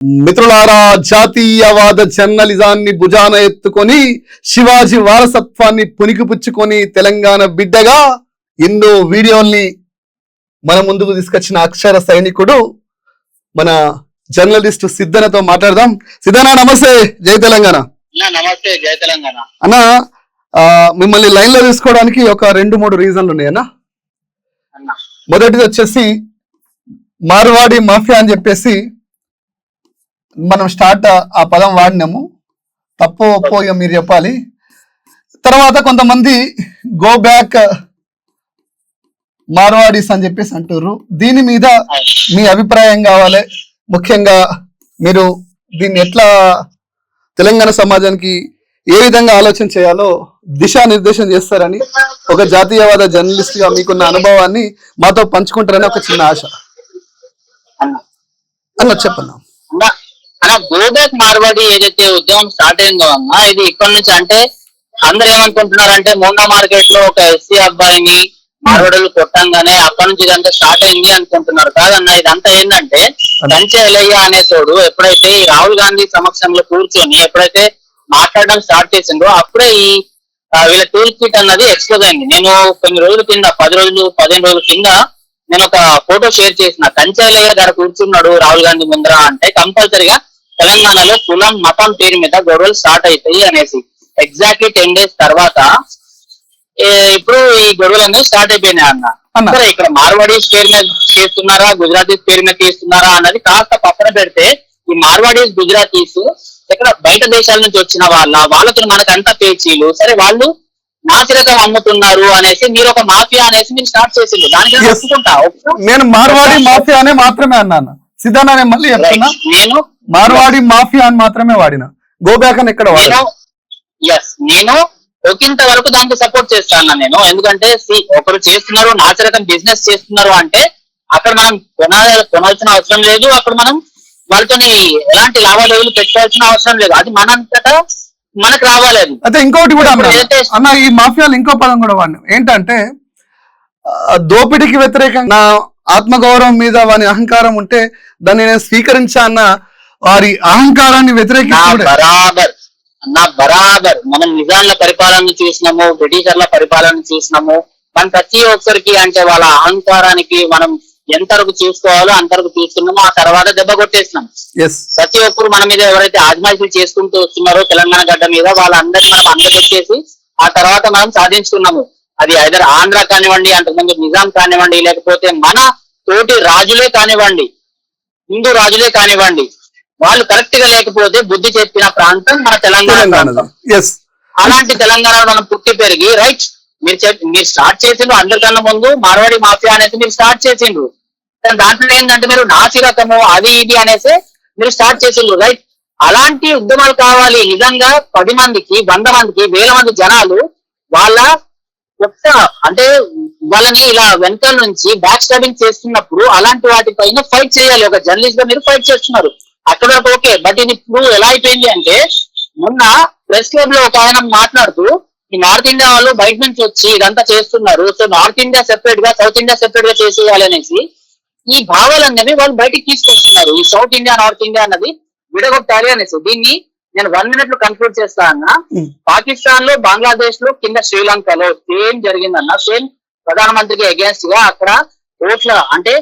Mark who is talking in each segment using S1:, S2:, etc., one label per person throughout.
S1: మిత్రులారా, జాతీయవాద జర్నలిజాన్ని భుజాన ఎత్తుకొని శివాజీ వారసత్వాన్ని పుణికిపుచ్చుకొని తెలంగాణ బిడ్డగా ఎన్నో వీడియోల్ని మన ముందుకు తీసుకొచ్చిన అక్షర సైనికుడు మన జర్నలిస్ట్ సిద్ధనతో మాట్లాడదాం. సిద్ధన, నమస్తే. జై తెలంగాణ.
S2: నమస్తే. జై తెలంగాణ
S1: అన్న. మిమ్మల్ని లైన్ లో తీసుకోవడానికి ఒక 2-3 రీజన్లు ఉన్నాయి అన్న. మొదటిది వచ్చేసి మార్వాడి మాఫియా అని చెప్పేసి మనం స్టార్ట్ ఆ పదం వాడినాము. తప్పో ఒప్పో ఇక మీరు చెప్పాలి. తర్వాత కొంతమంది గో బ్యాక్ మార్వాడీస్ అని చెప్పేసి అంటారు. దీని మీద మీ అభిప్రాయం కావాలి. ముఖ్యంగా మీరు దీన్ని ఎట్లా తెలంగాణ సమాజానికి ఏ విధంగా ఆలోచన చేయాలో దిశానిర్దేశం చేస్తారని, ఒక జాతీయవాద జర్నలిస్ట్ గా మీకున్న అనుభవాన్ని మాతో పంచుకుంటారని ఒక చిన్న ఆశ. అన్న చెప్పన్నా.
S2: గోబ్యాక్ మార్వాడి ఏదైతే ఉద్యమం స్టార్ట్ అయిందో అన్న, ఇది ఇక్కడ నుంచి అంటే అందరూ ఏమనుకుంటున్నారంటే మోండా మార్కెట్ లో ఒక ఎస్సీ అబ్బాయిని మార్వాడులు కొట్టంగానే అక్కడి నుంచి ఇదంతా స్టార్ట్ అయింది అనుకుంటున్నారు. కాదన్న, ఇదంతా ఏంటంటే కంచె ఎలయ్య అనేటోడు ఎప్పుడైతే ఈ రాహుల్ గాంధీ సమక్షంలో కూర్చొని ఎప్పుడైతే మాట్లాడడం స్టార్ట్ చేసిందో అప్పుడే ఈ వీళ్ళ టూల్ కిట్ అన్నది ఎక్స్పోజ్ అయింది. నేను కొన్ని రోజుల కింద 10 రోజులు 15 రోజుల కింద నేను ఒక ఫోటో షేర్ చేసిన. కంచె ఎలయ్య గారు కూర్చున్నాడు రాహుల్ గాంధీ ముందర అంటే కంపల్సరిగా తెలంగాణలో కులం మతం పేరు మీద గొడవలు స్టార్ట్ అవుతాయి అనేసి. ఎగ్జాక్ట్లీ 10 days తర్వాత ఇప్పుడు ఈ గొడవలు అనేవి స్టార్ట్ అయిపోయినాయి అన్న. సరే, ఇక్కడ మార్వాడీస్ పేరు మీద చేస్తున్నారా, గుజరాతీస్ పేరు మీద చేస్తున్నారా అన్నది కాస్త పక్కన పెడితే, ఈ మార్వాడీస్ గుజరాతీస్ ఇక్కడ బయట దేశాల నుంచి వచ్చిన వాళ్ళతో మనకంతా పేచీలు. సరే, వాళ్ళు నాసిరకం అమ్ముతున్నారు అనేసి మీరు ఒక మాఫియా అనేసి మీరు స్టార్ట్ చేసింది. దానికి ఒప్పుకుంటా.
S1: నేను మార్వాడి మాఫియా అనే మాత్రమే అన్నాను. సిద్ధాన, మళ్ళీ చెప్తున్నా, నేను మార్వాడి మాఫియా అని మాత్రమే వాడిన. గోబ్యాక్ అని ఎక్కడ వాడినా.
S2: నేను ఒకంత వరకు దానికి సపోర్ట్ చేస్తాను నేను. ఎందుకంటే ఒకరు చేస్తున్నారు, నాసిరకం బిజినెస్ చేస్తున్నారు అంటే అక్కడ మనం కొనాల్సిన అవసరం లేదు. అక్కడ మనం వాళ్ళతో ఎలాంటి లావాదేవీలు పెట్టుకోవాల్సిన అవసరం లేదు. అది మనంతటా మనకు రావాలేదు.
S1: అయితే ఇంకోటి కూడా అన్న, ఈ మాఫియాలు ఇంకో పదం కూడా వాడినాం. ఏంటంటే దోపిడీకి వ్యతిరేకంగా నా ఆత్మగౌరవం మీద వారి అహంకారం ఉంటే దాన్ని నేను స్వీకరించా అన్న వారి అహంకారాన్ని వ్యతిరేకించడం
S2: బరాబర్. మనం నిజాంల పరిపాలన చూసినాము, బ్రిటిషర్ల పరిపాలన చూసినాము. మన ప్రతి ఒక్కరికి అంటే వాళ్ళ అహంకారానికి మనం ఎంతవరకు చూసుకోవాలో అంతవరకు చూస్తున్నామో ఆ తర్వాత దెబ్బ కొట్టేస్తున్నాం. ప్రతి ఒక్కరు మన మీద ఎవరైతే ఆజ్మాయిషీలు చేసుకుంటూ వస్తున్నారో తెలంగాణ గడ్డ మీద వాళ్ళందరినీ మనం అందపెట్టేసి ఆ తర్వాత మనం సాధించుకున్నాము. అది ఐదర్ ఆంధ్ర కానివ్వండి, అంతకుముందు నిజాం కానివ్వండి, లేకపోతే మన తోటి రాజులే కానివ్వండి, హిందూ రాజులే కానివ్వండి, వాళ్ళు కరెక్ట్ గా లేకపోతే బుద్ధి చెప్పిన ప్రాంతం మన తెలంగాణ ప్రాంతం. అలాంటి తెలంగాణలో మనం పుట్టి పెరిగి రైట్ మీరు స్టార్ట్ చేసిండ్రు. అందరికన్నా ముందు మార్వాడి మాఫియా అనేసి మీరు స్టార్ట్ చేసిండ్రు. దాంట్లో ఏంటంటే మీరు నాసిరకము అది ఇది అనేసి మీరు స్టార్ట్ చేసిండ్రు. రైట్, అలాంటి ఉద్యమాలు కావాలి. నిజంగా 10 మందికి 100 మందికి 1000 మంది జనాలు వాళ్ళ అంటే వాళ్ళని ఇలా వెనకాల నుంచి బ్యాక్ స్టాబింగ్ చేస్తున్నప్పుడు అలాంటి వాటిపైన ఫైట్ చేయాలి. ఒక జర్నలిస్ట్ గా మీరు ఫైట్ చేస్తున్నారు. అక్కడ వరకు ఓకే. బట్ ఇది ఇప్పుడు ఎలా అయిపోయింది అంటే, మొన్న ప్రెస్ క్లబ్ లో ఒక ఆయన మాట్లాడుతూ ఈ నార్త్ ఇండియా వాళ్ళు బయట నుంచి వచ్చి ఇదంతా చేస్తున్నారు, సో నార్త్ ఇండియా సెపరేట్ గా సౌత్ ఇండియా సెపరేట్ గా చేసేయాలి అనేసి ఈ భావాలన్నవి వాళ్ళు బయటికి తీసుకొస్తున్నారు. ఈ సౌత్ ఇండియా నార్త్ ఇండియా అన్నది విడగొట్టాలి అనేసి. దీన్ని నేను 1 minute లో కన్క్లూడ్ చేస్తా అన్న. పాకిస్తాన్ లో, బంగ్లాదేశ్ లో, కింద శ్రీలంకలో సేమ్ జరిగిందన్న. సేమ్ ప్రధానమంత్రికి అగేన్స్ట్ గా అక్కడ ఓట్ల అంటే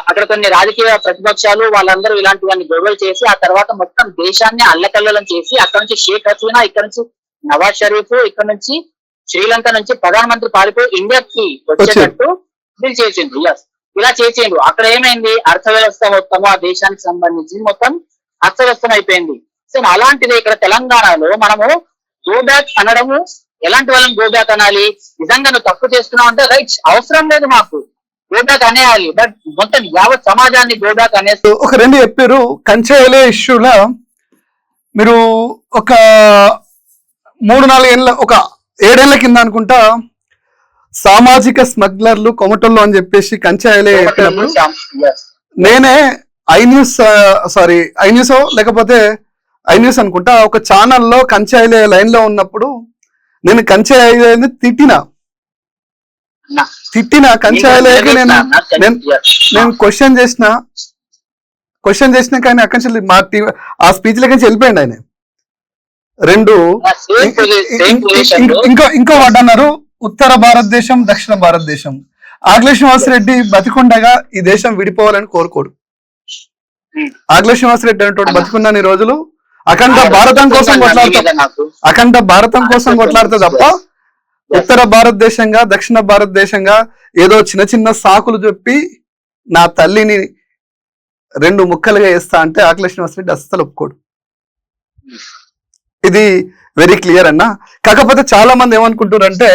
S2: అక్కడ కొన్ని రాజకీయ ప్రతిపక్షాలు వాళ్ళందరూ ఇలాంటివన్నీ గొడవలు చేసి ఆ తర్వాత మొత్తం దేశాన్ని అల్లకల్లోలం చేసి అక్కడ నుంచి షేక్ హసీనా, ఇక్కడ నుంచి నవాజ్ షరీఫ్, ఇక్కడ నుంచి శ్రీలంక నుంచి ప్రధానమంత్రి పారిపోయి ఇండియాకి వచ్చేటట్టు వీళ్ళు చేసిండ్రు. ఇలా చేసిండ్రు. అక్కడ ఏమైంది, అర్థవ్యవస్థ మొత్తము ఆ దేశానికి సంబంధించి మొత్తం అస్తవ్యస్తం అయిపోయింది. సో అలాంటిది ఇక్కడ తెలంగాణలో మనము గో బ్యాక్ అనడము, ఎలాంటి వాళ్ళని గో బ్యాక్ అనాలి? నిజంగా నువ్వు తప్పు చేస్తున్నావు అంటే రైట్, అవసరం లేదు మాకు గోబ్యాక్ అనేయాలి. బట్ మొత్తం యావత్ సమాజాన్ని గోబ్యాక్ అనేసి
S1: ఒక 2 చెప్పారు. కంచె ఇష్యూలో మీరు ఒక 3-4 ఏళ్ళ, ఒక 7 ఏళ్ల కింద అనుకుంటా, సామాజిక స్మగ్లర్లు కొమటోళ్ళు అని చెప్పేసి కంచె చెప్పినప్పుడు నేనే ఐ న్యూస్ లేకపోతే ఐ న్యూస్ అనుకుంటా ఒక ఛానల్లో కంచె లైన్ లో ఉన్నప్పుడు నేను కంచె తిట్టిన కంచె నేను క్వశ్చన్ చేసిన క్వశ్చన్ చేసినాక ఆయన అక్కడి నుంచి మా టీవీ ఆ స్పీచ్ లెక్క వెళ్ళిపోయింది ఆయన. రెండు ఇంకో మాట అన్నారు, ఉత్తర భారతదేశం దక్షిణ భారతదేశం. ఆగ్లే శ్రీనివాసరెడ్డి బతికుండగా ఈ దేశం విడిపోవాలని కోరుకోడు. ఆగ్లే శ్రీనివాసరెడ్డి అనేటువంటి బతికున్న రోజులు అఖండ భారతం కోసం కొట్లాడతా తప్ప ఉత్తర భారతదేశంగా దక్షిణ భారతదేశంగా ఏదో చిన్న చిన్న సాకులు చెప్పి నా తల్లిని రెండు ముక్కలుగా వేస్తా అంటే ఆగ్లే శ్రీనివాసరెడ్డి అస్సలు ఒప్పుకోడు. ఇది వెరీ క్లియర్ అన్న. కాకపోతే చాలా మంది ఏమనుకుంటారంటే,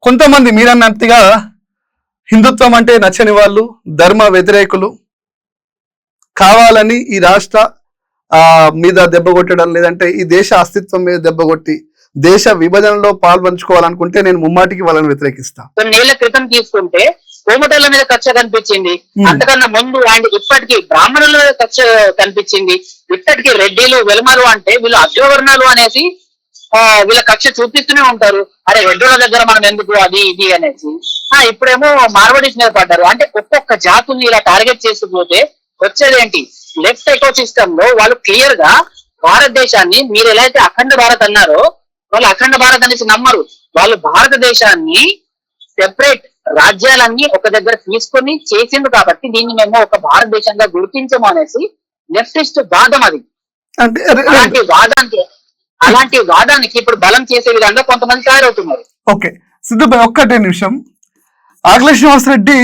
S1: కొంతమంది మీరన్నట్టుగా హిందుత్వం అంటే నచ్చని వాళ్ళు, ధర్మ వ్యతిరేకులు కావాలని ఈ రాష్ట్ర మీద దెబ్బ కొట్టడం, లేదంటే ఈ దేశ అస్తిత్వం మీద దెబ్బ కొట్టి దేశ విభజనలో పాల్పంచుకోవాలనుకుంటే నేను ముమ్మాటికి వాళ్ళని వ్యతిరేకిస్తా.
S2: కొన్నేళ్ల క్రితం తీసుకుంటే కోమటోళ్ళ మీద కక్ష కనిపించింది, అంతకన్నా ముందు అండ్ ఇప్పటికీ బ్రాహ్మణుల మీద కక్ష కనిపించింది, ఇప్పటికీ రెడ్డిలు వెలమలు అంటే వీళ్ళు అగ్రవర్ణాలు అనేసి వీళ్ళ కక్ష చూపిస్తూనే ఉంటారు. అరే రెడ్డుల దగ్గర మనం ఎందుకు అది ఇది అనేసి. ఇప్పుడేమో మార్వాడీస్ మీద పడ్డారు. అంటే ఒక్కొక్క జాతుల్ని ఇలా టార్గెట్ చేసిపోతే వచ్చేదేంటి? లెఫ్ట్ ఎకో సిస్టమ్ లో వాళ్ళు క్లియర్ గా భారతదేశాన్ని, మీరు ఎలా అయితే అఖండ భారత్ అన్నారో వాళ్ళు అఖండ భారత్ అనేసి నమ్మరు. వాళ్ళు భారతదేశాన్ని సెపరేట్ రాజ్యాలన్నీ ఒక దగ్గర తీసుకొని చేసిండు కాబట్టి దీన్ని మేము ఒక భారతదేశంగా గుర్తించము అనేసి లెఫ్టిస్ట్ వాదం అది. అలాంటి వాదానికి ఇప్పుడు బలం చేసే విధంగా కొంతమంది తయారవుతున్నారు.
S1: ఓకే సిద్ధుభాయ్, ఒక్కటే నిమిషం. ఆగ్లే శ్రీనివాసరెడ్డి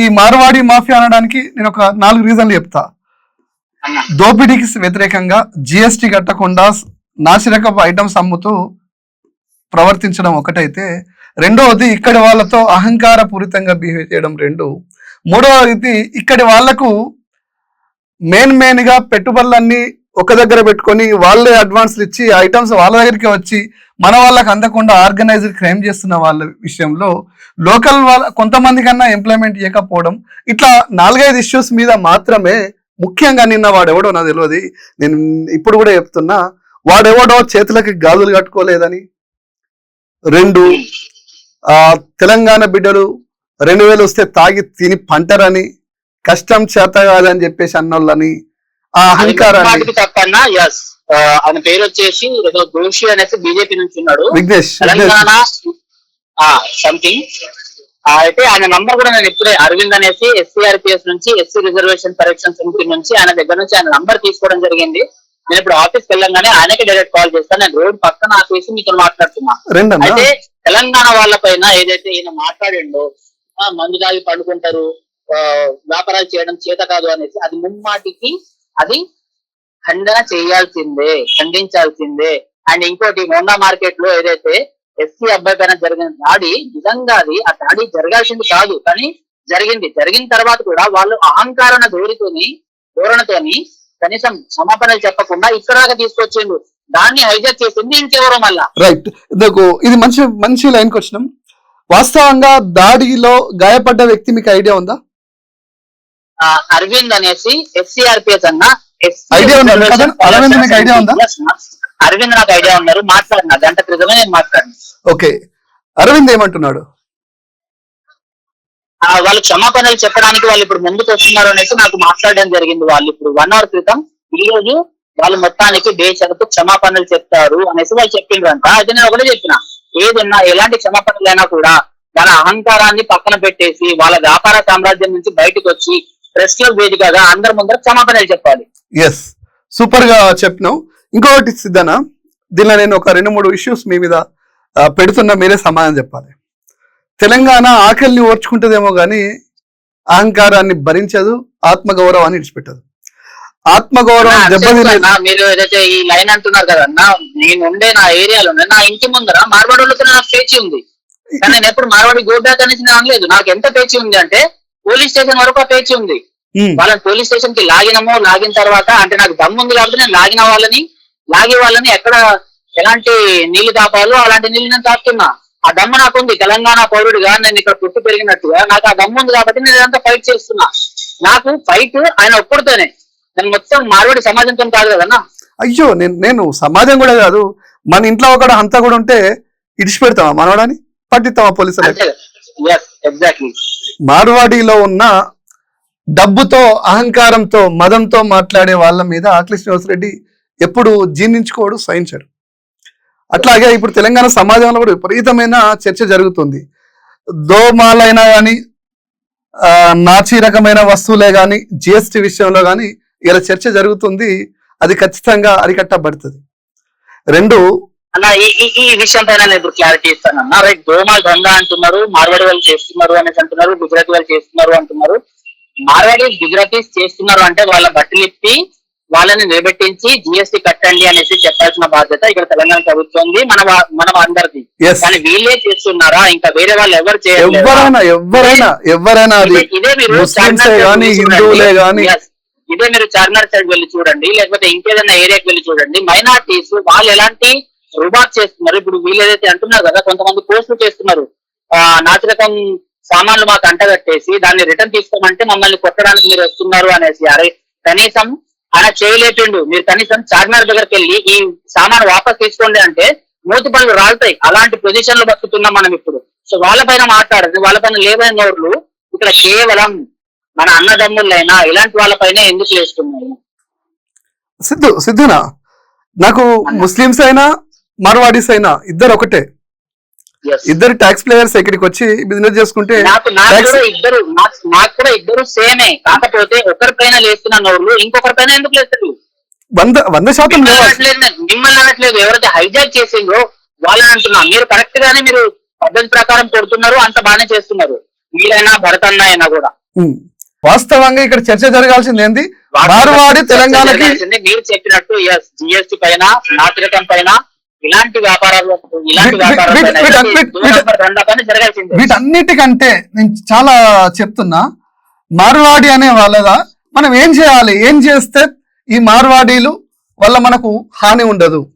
S1: ఈ మార్వాడి మాఫియా అనడానికి నేను ఒక 4 రీజన్లు చెప్తా. దోపిడీకి వ్యతిరేకంగా జిఎస్టీ కట్టకుండా నాసిరకపు ఐటమ్స్ అమ్ముతూ ప్రవర్తించడం ఒకటైతే, రెండవది ఇక్కడి వాళ్ళతో అహంకార పూరితంగా బిహేవ్ చేయడం, మూడవది ఇక్కడి వాళ్లకు మెయిన్ గా పెట్టుబడులన్నీ ఒక దగ్గర పెట్టుకొని వాళ్ళే అడ్వాన్స్లు ఇచ్చి ఐటమ్స్ వాళ్ళ దగ్గరికి వచ్చి మన వాళ్ళకి అందకుండా ఆర్గనైజ్డ్ క్రైమ్ చేస్తున్న వాళ్ళ విషయంలో లోకల్ వాళ్ళ కొంతమంది కన్నా ఎంప్లాయ్మెంట్ ఇవ్వకపోవడం, ఇట్లా 4-5 ఇష్యూస్ మీద మాత్రమే. ముఖ్యంగా నిన్న వాడెవడో నాకు తెలియదు, నేను ఇప్పుడు కూడా చెప్తున్నా, వాడెవడో చేతులకి గాజులు కట్టుకోలేదని, 2 తెలంగాణ బిడ్డలు 2000 వస్తే తాగి తిని పంటరని, కష్టం చేత కాదని చెప్పేసి అన్నోళ్ళని, ఆ అహంకారాన్ని.
S2: తప్పన్నా ఆయన పేరు వచ్చేసి ఏదో దోషి అనేసి బీజేపీ నుంచి ఉన్నాడు,
S1: విఘ్నేష్
S2: తెలంగాణ సంథింగ్. అయితే ఆయన నంబర్ కూడా నేను ఇప్పుడే అరవింద్ అనేసి SCRPS నుంచి ఎస్సీ రిజర్వేషన్ పరీక్షణ సమితి నుంచి ఆయన దగ్గర నుంచి ఆయన నంబర్ తీసుకోవడం జరిగింది. నేను ఇప్పుడు ఆఫీస్కి వెళ్ళంగానే ఆయనకి డైరెక్ట్ కాల్ చేస్తాను. నేను రోడ్ పక్కన ఆపేసి మీతో మాట్లాడుతున్నా. అయితే తెలంగాణ వాళ్ళ పైన ఏదైతే ఈయన మాట్లాడిండో, మందు తాగి పండుకుంటారు, వ్యాపారాలు చేయడం చేత కాదు అనేసి, అది ముమ్మాటికి అది ఖండన చేయాల్సిందే, ఖండించాల్సిందే. అండ్ ఇంకోటి, హోండా మార్కెట్ లో ఏదైతే ఎస్సీ అబ్బాయి పైన జరిగిన దాడి, నిజంగా అది ఆ దాడి జరగాల్సింది కాదు, కానీ జరిగిన తర్వాత కూడా వాళ్ళు అహంకారణ ధోరణితోని కనీసం క్షమాపణలు చెప్పకుండా ఇక్కడ దాకా తీసుకొచ్చిండు. దాన్ని హైజాక్ చేసింది ఇంకెవరో మళ్ళా.
S1: రైట్, ఇది మంచి లైన్కి వచ్చినాం. వాస్తవంగా దాడిలో గాయపడ్డ వ్యక్తి మీకు ఐడియా ఉందా?
S2: అరవింద్ అనేసి SCRPS అన్న
S1: ఐడియా ఉందా?
S2: అరవింద్ నాకు ఐడియా ఉన్నారు, మాట్లాడినా గంట క్రితమే నేను మాట్లాడినా.
S1: ఓకే, అరవింద్ ఏమంటున్నాడు?
S2: వాళ్ళు క్షమాపణలు చెప్పడానికి వాళ్ళు ఇప్పుడు ముందుకు వస్తున్నారు అనేసి నాకు మాట్లాడడం జరిగింది. వాళ్ళు ఇప్పుడు 1 hour క్రితం ఈ రోజు వాళ్ళు మొత్తానికి దేశాలకు క్షమాపణలు చెప్తారు అనేసి వాళ్ళు చెప్పిండ్రంట. అయితే నేను ఒకటే చెప్పిన, ఏదన్నా ఎలాంటి క్షమాపణలైనా కూడా వాళ్ళ అహంకారాన్ని పక్కన పెట్టేసి వాళ్ళ వ్యాపార సామ్రాజ్యం నుంచి బయటకు వచ్చి ప్రెస్ క్లబ్ వేదికగా అందరి ముందర క్షమాపణలు చెప్పాలి.
S1: ఎస్, సూపర్ గా చెప్పినావు. ఇంకొకటి సిద్ధనా, దీనిలో నేను ఒక 2-3 ఇష్యూస్ మీ మీద పెడుతున్నా, మీరే సమాధానం చెప్పాలి. తెలంగాణ ఆకలిని ఓర్చుకుంటుందేమో కానీ అహంకారాన్ని భరించదు, ఆత్మగౌరవాన్ని విడిచిపెట్టదు. ఆత్మగౌరవం దెబ్బతిన
S2: మీరు ఏదైతే ఈ లైన్ అంటున్నారు కదా, నేను ఉండే నా ఏరియాలో నా ఇంటి ముందర మార్వాడోళ్ళతో నాకు పేచి ఉంది, కానీ నేను ఎప్పుడు మార్వాడి గో బ్యాక్ అనేసి నేను అనలేదు. నాకు ఎంత పేచి ఉంది అంటే పోలీస్ స్టేషన్ వరకు పేచి ఉంది. వాళ్ళని పోలీస్ స్టేషన్ కి లాగిన తర్వాత అంటే నాకు దమ్ము ఉంది కాబట్టి నేను లాగే వాళ్ళని ఎక్కడ ఎలాంటి నీళ్లు తాపాలో అలాంటి నీళ్లు నేను తాకుతున్నా. ఆ దమ్ము నాకుంది. తెలంగాణ పౌరుడిగా నేను ఇక్కడ పుట్టి పెరిగినట్టుగా నాకు ఆ దమ్ము ఉంది కాబట్టి నేను ఇదంతా ఫైట్ చేస్తున్నా. నాకు ఫైట్ ఆయన ఒక్కడితోనే, నేను మొత్తం మార్వాడి సమాజంతో కాదు కదన్నా.
S1: అయ్యో, నేను సమాజం కూడా కాదు, మన ఇంట్లో ఒకడు అంతా కూడా ఉంటే ఇడిచిపెడతావా మనవాడని? పట్టిస్తావా పోలీసులు?
S2: ఎగ్జాక్ట్లీ.
S1: మార్వాడిలో ఉన్న డబ్బుతో, అహంకారంతో, మదంతో మాట్లాడే వాళ్ళ మీద ఆకుల శ్రీనివాసరెడ్డి ఎప్పుడు జీర్ణించుకోడు, సహించడు. అట్లాగే ఇప్పుడు తెలంగాణ సమాజంలో కూడా విపరీతమైన చర్చ జరుగుతుంది. దోమాలైనా కానీ, నాచి రకమైన వస్తువులే కానీ, జిఎస్టి విషయంలో కానీ ఇలా చర్చ జరుగుతుంది. అది ఖచ్చితంగా అరికట్టబడుతుంది. రెండు
S2: అలా ఈ విషయం పైన నేను ఇప్పుడు క్లారిటీ ఇస్తానన్నా. రైట్, దోమాల్ దందా అంటున్నారు, మార్వాడి వాళ్ళు చేస్తున్నారు అనేసి అంటున్నారు, గుజరాతీ వాళ్ళు చేస్తున్నారు అంటున్నారు. మార్వాడి గుజరాతీస్ చేస్తున్నారు అంటే వాళ్ళ బట్టలు ఇప్పి వాళ్ళని నిలబెట్టించి జిఎస్టీ కట్టండి అనేసి చెప్పాల్సిన బాధ్యత ఇక్కడ తెలంగాణ ప్రభుత్వం ఉంది, మనం అందరిది. కానీ వీళ్ళే చేస్తున్నారా? ఇంకా వేరే వాళ్ళు ఎవరు చేయలేదు.
S1: ఎవరైనా
S2: ఇదే మీరు ఇదే మీరు చార్మినార్ సైడ్ వెళ్ళి చూడండి, లేకపోతే ఇంకేదైనా ఏరియాకి వెళ్ళి చూడండి. మైనార్టీస్ వాళ్ళు ఎలాంటి రుబాబ్ చేస్తున్నారు. ఇప్పుడు వీళ్ళు ఏదైతే అంటున్నారు కదా, కొంతమంది పోస్టులు చేస్తున్నారు, నాసిరకం సామాన్లు మాకు అంటగట్టేసి దాన్ని రిటర్న్ తీసుకోమంటే మమ్మల్ని కొట్టడానికి మీరు వస్తున్నారు అనేసి. అరే కనీసం ఆయన చేయలేపిండు, మీరు కనీసం చార్మినార్ దగ్గరికి వెళ్ళి ఈ సామాన్ వాపస్ తీసుకోండి అంటే మూతి పనులు రాలుతాయి. అలాంటి పొజిషన్ లో బతుకుతున్నాం మనం ఇప్పుడు. సో వాళ్ళపైన మాట్లాడదు, వాళ్ళపైన లేవైన నోర్లు ఇక్కడ కేవలం మన అన్నదమ్ములైనా ఇలాంటి వాళ్ళపైన ఎందుకు వేస్తున్నారు?
S1: సిద్ధునా, నాకు ముస్లిమ్స్ అయినా మార్వాడీస్ అయినా ఇద్దరు ఒకటే. ఇద్దరు ట్యాక్స్ ప్లేయర్స్ ఇక్కడికి వచ్చి బిజినెస్ చేసుకుంటే
S2: నాకు కూడా ఇద్దరు సేమే. కాకపోతే ఒకరిపైన లేస్తున్న నోర్లు ఇంకొకరిపైన ఎందుకు లేస్తారు?
S1: 100%
S2: మిమ్మల్ని అనట్లేదు, ఎవరైతే హైజాక్ చేసిందో వాళ్ళని అంటున్నా. మీరు కరెక్ట్ గానే మీరు పద్ధతి ప్రకారం కొడుతున్నారు, అంత బాగానే చేస్తున్నారు. మీరైనా భరత్ అన్న అయినా కూడా.
S1: వాస్తవంగా ఇక్కడ చర్చ జరగాల్సింది ఏంది? మార్వాడి తెలంగాణకి
S2: మీరు చెప్పినట్టు జిఎస్టీ పైన, నాసిరకం పైన, ఇలాంటి వ్యాపారాలు
S1: వీటన్నిటికంటే నేను చాలా చెప్తున్నా, మార్వాడి అనే వాళ్ళదా మనం ఏం చేయాలి, ఏం చేస్తే ఈ మార్వాడీలు వల్ల మనకు హాని ఉండదు?